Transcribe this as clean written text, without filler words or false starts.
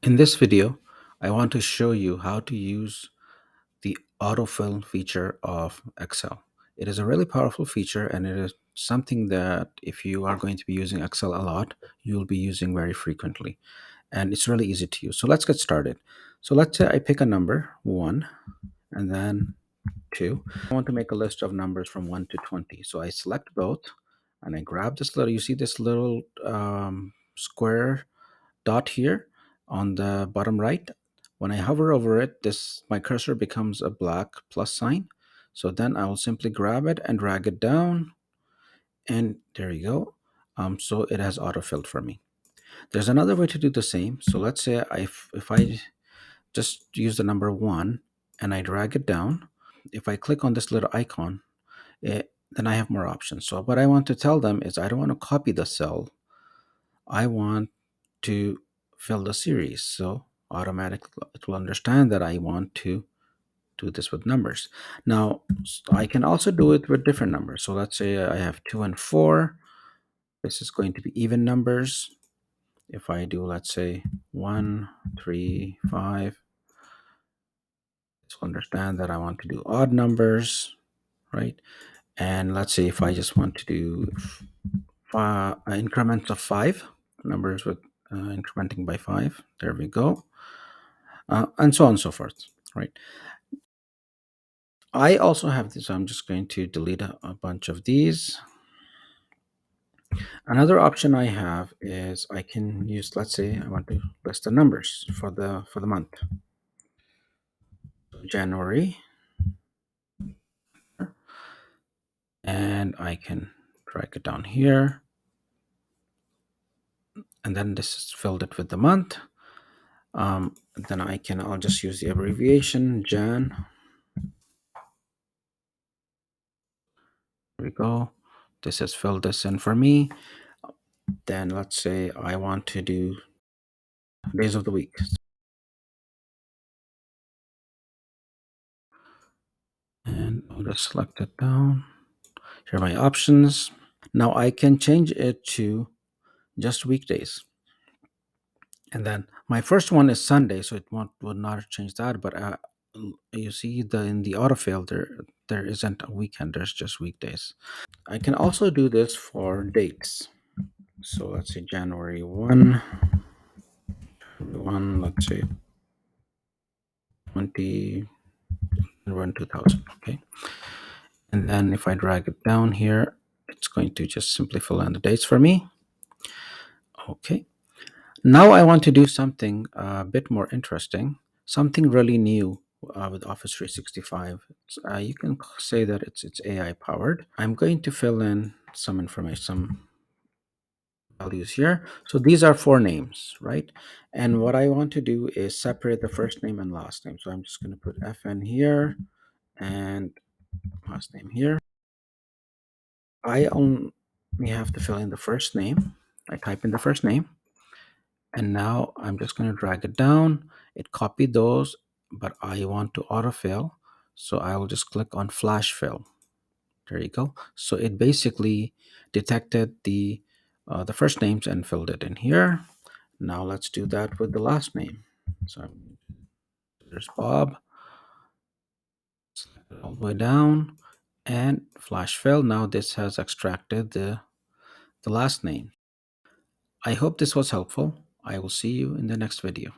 In this video, I want to show you how to use the autofill feature of Excel. It is a really powerful feature and it is something that if you are going to be using Excel a lot, you'll be using very frequently. And it's really easy to use. So let's get started. So let's say I pick a number, 1, and then 2. I want to make a list of numbers from 1 to 20. So I select both and I grab this little, you see this little square dot here on the bottom right. When I hover over it, this my cursor becomes a black plus sign. So then I will simply grab it and drag it down, and there you go. So it has autofilled for me. There's another way to do the same. So let's say if I just use the number 1 and I drag it down, if I click on this little icon, then I have more options. So what I want to tell them is I don't want to copy the cell. I want to fill the series. So automatically it will understand that I want to do this with numbers. Now, I can also do it with different numbers. So let's say I have 2 and 4. This is going to be even numbers. If I do, let's say 1, 3, 5, this will understand that I want to do odd numbers, right? And let's say if I just want to do increments of 5, numbers with incrementing by 5, there we go. And so on and so forth, right? I also have this. I'm just going to delete a bunch of these. Another option I have is I can use, let's say I want to list the numbers for the month. January, and I can drag it down here, and then this is filled it with the month. Then I'll just use the abbreviation Jan. There we go. This has filled this in for me. Then let's say I want to do days of the week. And I'll just select it down. Here are my options. Now I can change it to just weekdays. And then my first one is Sunday, so it would not change that. But you see in the autofill there isn't a weekend. There's just weekdays. I can also do this for dates. So let's say January 1, let's say 2000. Okay. And then if I drag it down here, it's going to just simply fill in the dates for me. Okay. Now I want to do something a bit more interesting, something really new with Office 365. You can say that it's AI powered. I'm going to fill in some information, some values here. So these are 4 names, right? And what I want to do is separate the first name and last name. So I'm just going to put FN here and last name here. I only have to fill in the first name. I type in the first name. And now I'm just going to drag it down. It copied those, but I want to autofill. So I'll just click on flash fill. There you go. So it basically detected the first names and filled it in here. Now let's do that with the last name. So there's Bob. Select it all the way down and flash fill. Now this has extracted the last name. I hope this was helpful. I will see you in the next video.